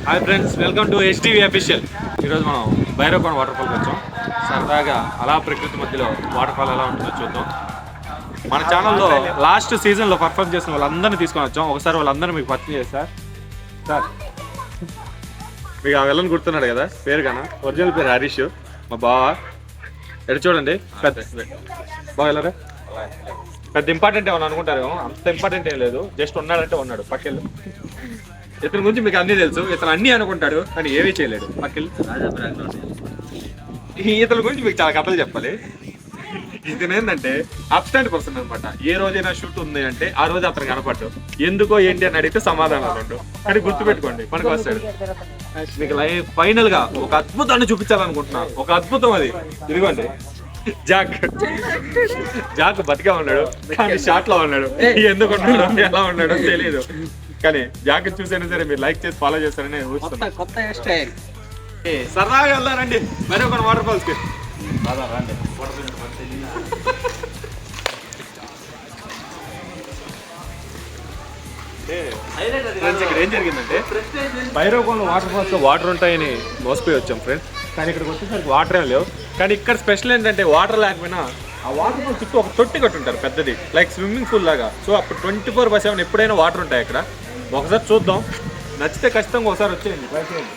Hi friends, welcome to HDV official. ఈరోజు మనం Bhairavakona water ఫాల్కి వచ్చాం. సరదాగా అలా ప్రకృతి మధ్యలో వాటర్ ఫాల్ ఎలా ఉంటుందో చూద్దాం. మన ఛానల్లో లాస్ట్ సీజన్లో పర్ఫామ్ చేసిన వాళ్ళందరినీ తీసుకొని వచ్చాం. ఒకసారి వాళ్ళందరూ మీకు పరిచయం చేస్తారు. సార్, మీకు ఆ వెళ్ళని గుర్తున్నాడు కదా, పేరు కన్నా ఒరిజినల్ పేరు హరీష్, మా బావ. ఎటు చూడండి, పెద్ద బాగా వెళ్ళరా. పెద్ద ఇంపార్టెంట్ ఏమని అనుకుంటారు, అంత ఇంపార్టెంట్ ఏం లేదు. జస్ట్ ఉన్నాడంటే ఉన్నాడు, పక్కెళ్ళు. ఇతని గురించి మీకు అన్నీ తెలుసు. ఇతను అన్నీ అనుకుంటాడు కానీ ఏమీ చేయలేడు. పక్కెళ్ళు. ఇతని గురించి మీకు చాలా కథలు చెప్పాలి. ఇతను ఏంటంటే అబ్స్టాంట్ పర్సన్ అనమాట. ఏ రోజైనా షూట్ ఉంది అంటే ఆ రోజు అతను కనపడ్డు. ఎందుకో ఏంటి అని అడిగితే సమాధానాలు ఉండు. కానీ గుర్తుపెట్టుకోండి, మనకు వస్తాడు. మీకు ఫైనల్ గా ఒక అద్భుతాన్ని చూపించాలనుకుంటున్నా. ఒక అద్భుతం అది. ఇదిగోండి, జాక్. జాక్ బతిగా ఉన్నాడు కానీ షార్ట్ లో ఉన్నాడు. ఎందుకు ఉన్నాడు, ఎలా ఉన్నాడో తెలియదు. కానీ జాక్ చూసైనా సరే మీరు లైక్ చేసి ఫాలో చేస్తారని సరదాగా వెళ్దారండి మరొక వాటర్ ఫాల్స్ కి. ఇక్కడ ఏం జరిగిందంటే, భైరవకోన వాటర్ ఫాల్స్ లో వాటర్ ఉంటాయని మోసపోయి వచ్చాం ఫ్రెండ్స్. కానీ ఇక్కడికి వచ్చేసరికి వాటర్ ఏం లేవు. కానీ ఇక్కడ స్పెషల్ ఏంటంటే, వాటర్ లేకపోయినా ఆ వాటర్ ఫాల్ చుట్టూ ఒక తొట్టి కట్టుంటారు పెద్దది, లైక్ స్విమ్మింగ్ పూల్ లాగా. సో అప్పుడు 24/7 ఎప్పుడైనా వాటర్ ఉంటాయి ఇక్కడ. ఒకసారి చూద్దాం, నచ్చితే ఖచ్చితంగా ఒకసారి వచ్చేయండి, ట్రై చేయండి.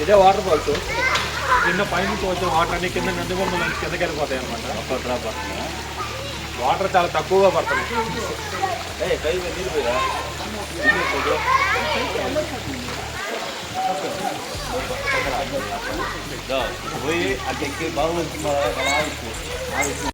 ఇదే వాటర్ ఫాల్స్. కింద పైనుంచి వచ్చే వాటర్ అన్ని కింద నందిగొండ నుంచి కిందకి వెళ్ళిపోతాయి అనమాట. వాటర్ చాలా తక్కువగా పడుతున్నాయి.